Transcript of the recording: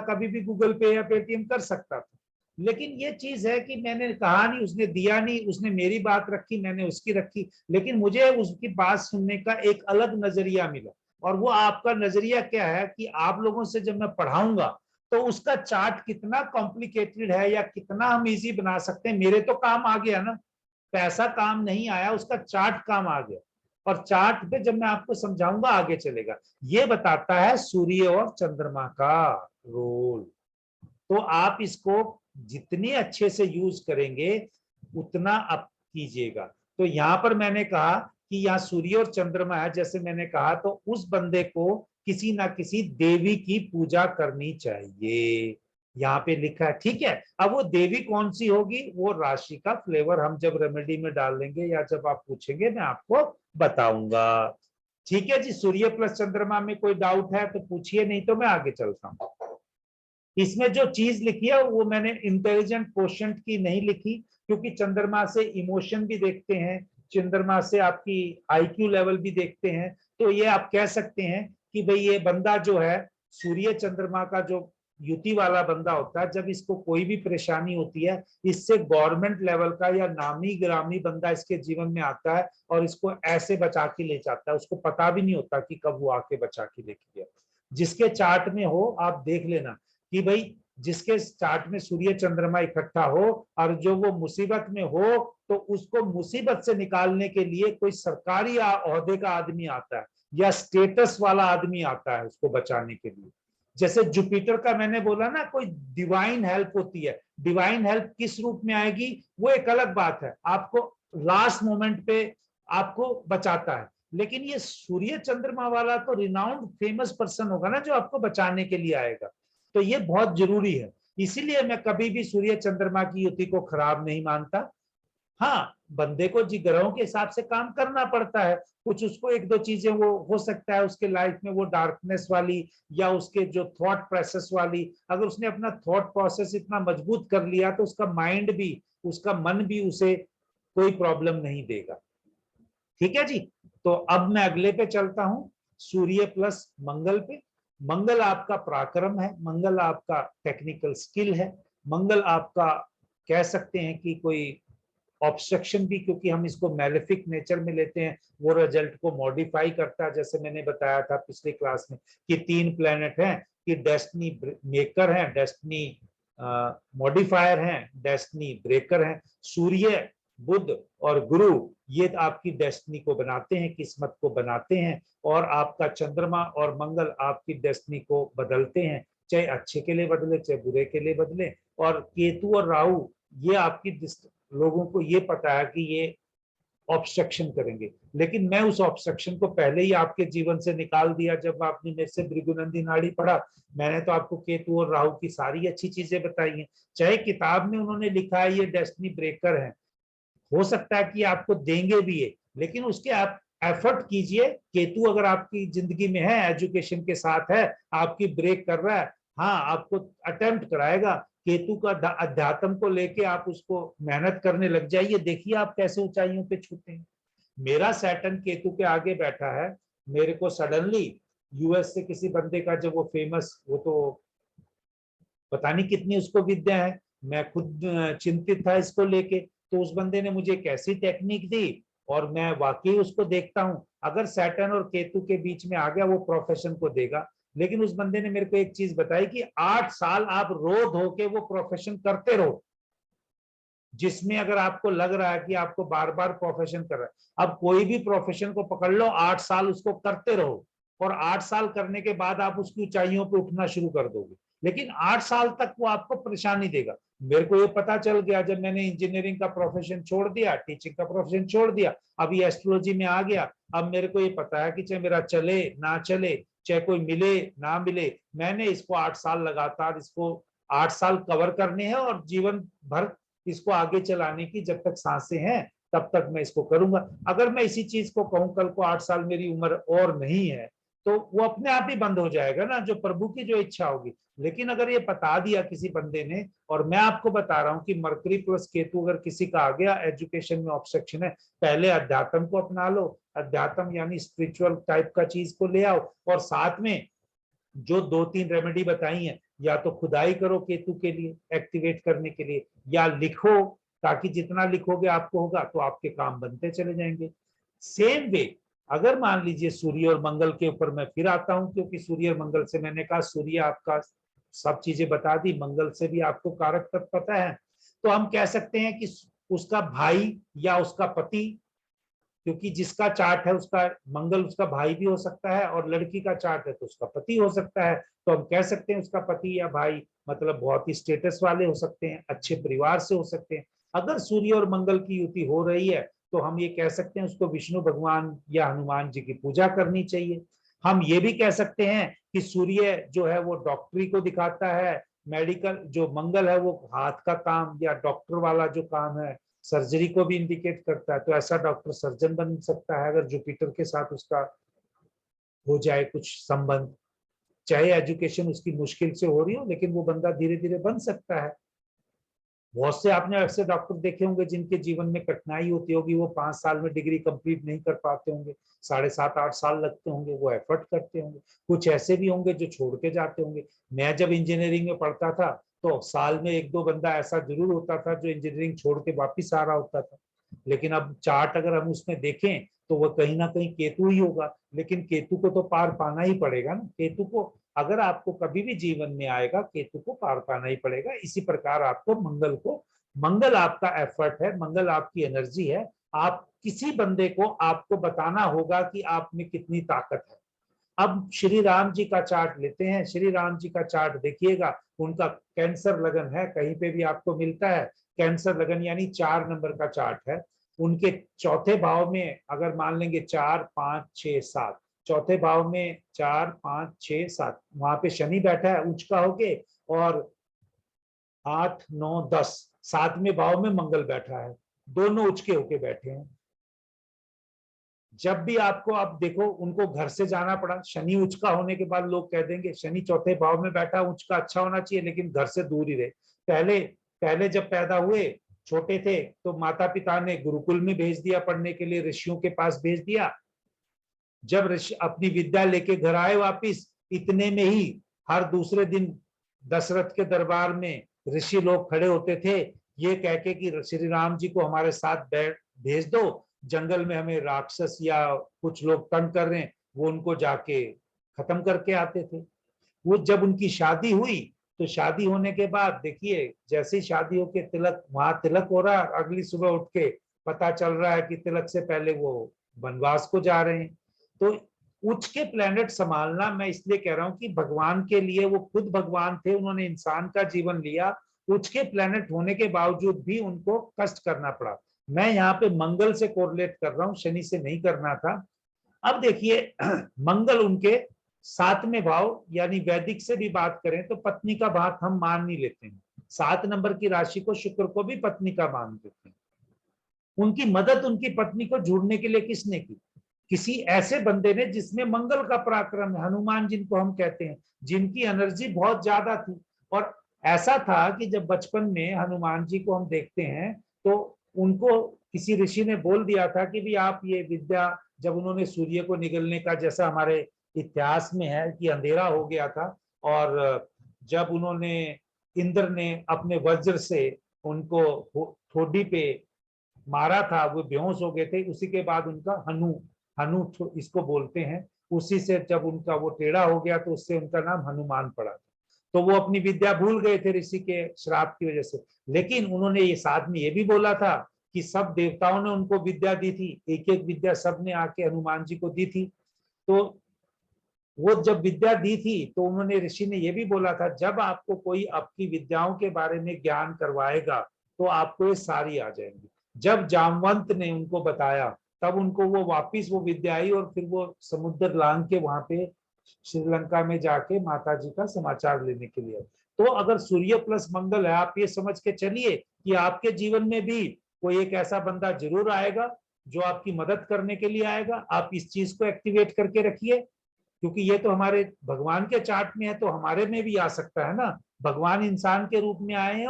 कभी भी गूगल पे या पेटीएम कर सकता था। लेकिन ये चीज है कि मैंने कहा नहीं, उसने दिया नहीं, उसने मेरी बात रखी, मैंने उसकी रखी, लेकिन मुझे उसकी बात सुनने का एक अलग नजरिया मिला। और वो आपका नजरिया क्या है कि आप लोगों से जब मैं पढ़ाऊंगा तो उसका चार्ट कितना कॉम्प्लिकेटेड है या कितना हम इजी बना सकते हैं। मेरे तो काम आ गया ना, पैसा काम नहीं आया, उसका चार्ट काम आ गया। और चार्ट पे जब मैं आपको समझाऊंगा आगे चलेगा। ये बताता है सूर्य और चंद्रमा का रोल। तो आप इसको जितने अच्छे से यूज करेंगे उतना आप कीजिएगा। तो यहां पर मैंने कहा कि यहाँ सूर्य और चंद्रमा है, जैसे मैंने कहा, तो उस बंदे को किसी ना किसी देवी की पूजा करनी चाहिए, यहाँ पे लिखा है। ठीक है, अब वो देवी कौन सी होगी, वो राशि का फ्लेवर हम जब रेमेडी में डाल लेंगे या जब आप पूछेंगे मैं आपको बताऊंगा। ठीक है जी, सूर्य प्लस चंद्रमा में कोई डाउट है तो पूछिए, नहीं तो मैं आगे चलता हूँ। इसमें जो चीज लिखी है वो मैंने इंटेलिजेंट कोशेंट की नहीं लिखी, क्योंकि चंद्रमा से इमोशन भी देखते हैं, चंद्रमा से आपकी आईक्यू लेवल भी देखते हैं। तो ये आप कह सकते हैं कि भाई ये बंदा जो है सूर्य चंद्रमा का जो युति वाला बंदा होता है, जब इसको कोई भी परेशानी होती है, इससे गवर्नमेंट लेवल का या नामी ग्रामी बंदा इसके जीवन में आता है और इसको ऐसे बचा के ले जाता है, उसको पता भी नहीं होता कि कब वो आके बचा के लेके गया। जिसके चार्ट में हो आप देख लेना कि भाई जिसके चार्ट में सूर्य चंद्रमा इकट्ठा हो और जो वो मुसीबत में हो, तो उसको मुसीबत से निकालने के लिए कोई सरकारी ओहदे का आदमी आता है या स्टेटस वाला आदमी आता है उसको बचाने के लिए। जैसे जुपिटर का मैंने बोला ना, कोई डिवाइन हेल्प होती है। डिवाइन हेल्प किस रूप में आएगी वो एक अलग बात है, आपको लास्ट मोमेंट पे आपको बचाता है। लेकिन ये सूर्य चंद्रमा वाला तो रिनाउंड फेमस पर्सन होगा ना जो आपको बचाने के लिए आएगा। तो ये बहुत जरूरी है, इसीलिए मैं कभी भी सूर्य चंद्रमा की युति को खराब नहीं मानता। हाँ, बंदे को जी ग्रहों के हिसाब से काम करना पड़ता है, कुछ उसको एक दो चीजें वो हो सकता है उसके लाइफ में वो डार्कनेस वाली या उसके जो थॉट प्रोसेस वाली, अगर उसने अपना थॉट प्रोसेस इतना मजबूत कर लिया तो उसका माइंड भी, उसका मन भी उसे कोई प्रॉब्लम नहीं देगा। ठीक है जी, तो अब मैं अगले पे चलता हूं, सूर्य प्लस मंगल पे। मंगल आपका पराक्रम है, मंगल आपका टेक्निकल स्किल है, मंगल आपका कह सकते हैं कि कोई ऑब्स्ट्रक्शन भी, क्योंकि हम इसको मैलेफिक नेचर में लेते हैं, वो रिजल्ट को मॉडिफाई करता है। जैसे मैंने बताया था पिछले क्लास में कि 3 प्लेनेट हैं कि डेस्टिनी मेकर हैं, डेस्टिनी मॉडिफायर हैं, डेस्टिनी ब्रेकर हैं। सूर्य, बुध और गुरु ये आपकी डेस्टिनी को बनाते हैं, किस्मत को बनाते हैं, और आपका चंद्रमा और मंगल आपकी डेस्टिनी को बदलते हैं, चाहे अच्छे के लिए बदले चाहे बुरे के लिए बदले। और केतु और राहु ये आपकी लोगों को ये पता है कि ये ऑब्स्ट्रक्शन करेंगे, लेकिन मैं उस ऑब्स्ट्रक्शन को पहले ही आपके जीवन से निकाल दिया जब आपने मेरे से भृगुनंदी नाड़ी पढ़ा। मैंने तो आपको केतु और राहु की सारी अच्छी चीजें बताई हैं, चाहे किताब में उन्होंने लिखा है ये डेस्टिनी ब्रेकर है, हो सकता है कि आपको देंगे भी ये, लेकिन उसके आप एफर्ट कीजिए। केतु अगर आपकी जिंदगी में है, एजुकेशन के साथ है, आपकी ब्रेक कर रहा है, हाँ आपको अटेम्प्ट कराएगा। केतु का अध्यात्म को लेके आप उसको मेहनत करने लग जाइए, देखिए आप कैसे ऊंचाइयों पे छूते हैं। मेरा सैटर्न केतु के आगे बैठा है, मेरे को सडनली यूएस से किसी बंदे का, जब वो फेमस, वो तो पता नहीं कितनी उसको विद्या है, मैं खुद चिंतित था इसको लेके, तो उस बंदे ने मुझे एक ऐसी टेक्निक दी और मैं वाकई उसको देखता हूं, अगर सैटर्न और केतु के बीच में आ गया वो प्रोफेशन को देगा। लेकिन उस बंदे ने मेरे को एक चीज बताई कि 8 साल आप रो धो के वो प्रोफेशन करते रहो, जिसमें अगर आपको लग रहा है कि आपको बार बार प्रोफेशन कर रहा है, अब कोई भी प्रोफेशन को पकड़ लो, 8 साल उसको करते रहो, और 8 साल करने के बाद आप उसकी ऊंचाइयों पे उठना शुरू कर दोगे। लेकिन 8 साल तक वो आपको परेशानी देगा। मेरे को ये पता चल गया जब मैंने इंजीनियरिंग का प्रोफेशन छोड़ दिया, टीचिंग का प्रोफेशन छोड़ दिया, अभी एस्ट्रोलॉजी में आ गया। अब मेरे को ये पता है कि चाहे मेरा चले ना चले, चाहे कोई मिले ना मिले, मैंने इसको 8 साल लगातार, इसको 8 साल कवर करने हैं और जीवन भर इसको आगे चलाने की, जब तक सांसें हैं तब तक मैं इसको करूंगा। अगर मैं इसी चीज को कहूं कल को 8 साल मेरी उम्र और नहीं है, तो वो अपने आप ही बंद हो जाएगा ना, जो प्रभु की जो इच्छा होगी। लेकिन अगर ये बता दिया किसी बंदे ने, और मैं आपको बता रहा हूं कि मरकरी प्लस केतु अगर किसी का आ गया, एजुकेशन में ऑब्स्ट्रक्शन है, पहले अध्यात्म को अपना लो, अध्यात्म यानी स्पिरिचुअल टाइप का चीज को ले आओ, और साथ में जो 2-3 रेमेडी बताई हैं या तो खुदाई करो केतु के लिए एक्टिवेट करने के लिए, या लिखो, ताकि जितना लिखोगे आपको होगा तो आपके काम बनते चले जाएंगे। सेम वे अगर मान लीजिए सूर्य और मंगल के ऊपर मैं फिर आता हूं, क्योंकि सूर्य और मंगल से मैंने कहा सूर्य आपका सब चीजें बता दी, मंगल से भी आपको कारक तत्व पता है, तो हम कह सकते हैं कि उसका भाई या उसका पति, क्योंकि जिसका चार्ट है उसका मंगल उसका भाई भी हो सकता है, और लड़की का चार्ट है तो उसका पति हो सकता है, तो हम कह सकते हैं उसका पति या भाई मतलब बहुत ही स्टेटस वाले हो सकते हैं, अच्छे परिवार से हो सकते हैं। अगर सूर्य और मंगल की युति हो रही है तो हम ये कह सकते हैं उसको विष्णु भगवान या हनुमान जी की पूजा करनी चाहिए। हम ये भी कह सकते हैं कि सूर्य जो है वो डॉक्टरी को दिखाता है, मेडिकल, जो मंगल है वो हाथ का काम या डॉक्टर वाला जो काम है, सर्जरी को भी इंडिकेट करता है, तो ऐसा डॉक्टर सर्जन बन सकता है अगर जुपिटर के साथ उसका हो जाए कुछ संबंध, चाहे एजुकेशन उसकी मुश्किल से हो रही हो, लेकिन वो बंदा धीरे धीरे बन सकता है। बहुत से आपने ऐसे डॉक्टर देखे होंगे जिनके जीवन में कठिनाई होती होगी, वो 5 साल में डिग्री कंप्लीट नहीं कर पाते होंगे, 7.5-8 साल लगते होंगे, वो एफर्ट करते होंगे। कुछ ऐसे भी होंगे जो छोड़ के जाते होंगे। मैं जब इंजीनियरिंग में पढ़ता था तो साल में 1-2 बंदा ऐसा जरूर होता था जो इंजीनियरिंग छोड़ के वापिस आ रहा होता था। लेकिन अब चार्ट अगर हम उसमें देखें तो वह कहीं ना कहीं केतु ही होगा, लेकिन केतु को तो पार पाना ही पड़ेगा ना। केतु को अगर आपको कभी भी जीवन में आएगा, केतु को पार पाना ही पड़ेगा। इसी प्रकार आपको मंगल आपका एफर्ट है, मंगल आपकी एनर्जी है। आप किसी बंदे को आपको बताना होगा कि आप में कितनी ताकत है। अब श्री राम जी का चार्ट लेते हैं। श्री राम जी का चार्ट देखिएगा, उनका कैंसर लगन है, कहीं पे भी आपको मिलता है कैंसर लगन, यानी 4 नंबर का चार्ट है। उनके चौथे भाव में अगर मान लेंगे 4, 5, 6, 7, चौथे भाव में 4, 5, 6, 7, वहां पे शनि बैठा है उच्च का होके, और 8, 9, 10 7वें भाव में मंगल बैठा है, दोनों उच्च के होके बैठे हैं। जब भी आपको आप देखो उनको घर से जाना पड़ा, शनि उच्च का होने के बाद लोग कह देंगे शनि चौथे भाव में बैठा, उच्च का अच्छा होना चाहिए लेकिन घर से दूर ही रहे। पहले पहले जब पैदा हुए छोटे थे तो माता पिता ने गुरुकुल में भेज दिया पढ़ने के लिए, ऋषियों के पास भेज दिया। जब ऋषि अपनी विद्या लेके घर आए वापिस, इतने में ही हर दूसरे दिन दशरथ के दरबार में ऋषि लोग खड़े होते थे, ये कह के कि श्री राम जी को हमारे साथ भेज दो, जंगल में हमें राक्षस या कुछ लोग तंग कर रहे हैं, वो उनको जाके खत्म करके आते थे। वो जब उनकी शादी हुई तो शादी होने के बाद देखिए, जैसे ही शादी होके तिलक, वहां तिलक हो रहा, अगली सुबह उठ के पता चल रहा है कि तिलक से पहले वो वनवास को जा रहे हैं। तो उच्च के प्लेनेट संभालना, मैं इसलिए कह रहा हूं कि भगवान के लिए, वो खुद भगवान थे, उन्होंने इंसान का जीवन लिया, उच्च के प्लेनेट होने के बावजूद भी उनको कष्ट करना पड़ा। मैं यहाँ पे मंगल से कोरिलेट कर रहा हूँ, शनि से नहीं करना था। अब देखिए मंगल उनके 7वें भाव, यानी वैदिक से भी बात करें तो पत्नी का बात हम मान नहीं लेते हैं। 7 नंबर की राशि को, शुक्र को भी पत्नी का मान लेते हैं। उनकी मदद उनकी पत्नी को जुड़ने के लिए किसने की? किसी ऐसे बंदे ने जिसमें मंगल का पराक्रम है, हनुमान जिनको हम कहते हैं, जिनकी एनर्जी बहुत ज्यादा थी। और ऐसा था कि जब बचपन में हनुमान जी को हम देखते हैं तो उनको किसी ऋषि ने बोल दिया था कि भी आप ये विद्या, जब उन्होंने सूर्य को निगलने का, जैसा हमारे इतिहास में है कि अंधेरा हो गया था, और जब उन्होंने, इंद्र ने अपने वज्र से उनको ठोडी पे मारा था, वो बेहोश हो गए थे, उसी के बाद उनका हनु हनु इसको बोलते हैं, उसी से जब उनका वो टेढ़ा हो गया तो उससे उनका नाम हनुमान पड़ा। तो वो अपनी विद्या भूल गए थे ऋषि के श्राप की वजह से। लेकिन उन्होंने ये साथ में ये भी बोला था कि सब देवताओं ने उनको विद्या दी थी, एक एक विद्या सब ने आके हनुमान जी को दी थी। तो वो जब विद्या दी थी तो उन्होंने, ऋषि ने ये भी बोला था, जब आपको कोई आपकी विद्याओं के बारे में ज्ञान करवाएगा तो आपको ये सारी आ जाएंगी। जब जामवंत ने उनको बताया तब उनको वो वापिस वो विद्या आई, और फिर वो समुद्र लांग के वहां पे श्रीलंका में जाके माता जी का समाचार लेने के लिए। तो अगर सूर्य प्लस मंगल है, आप ये समझ के चलिए कि आपके जीवन में भी कोई एक ऐसा बंदा जरूर आएगा जो आपकी मदद करने के लिए आएगा। आप इस चीज को एक्टिवेट करके रखिए, क्योंकि ये तो हमारे भगवान के चार्ट में है, तो हमारे में भी आ सकता है ना। भगवान इंसान के रूप में आए हैं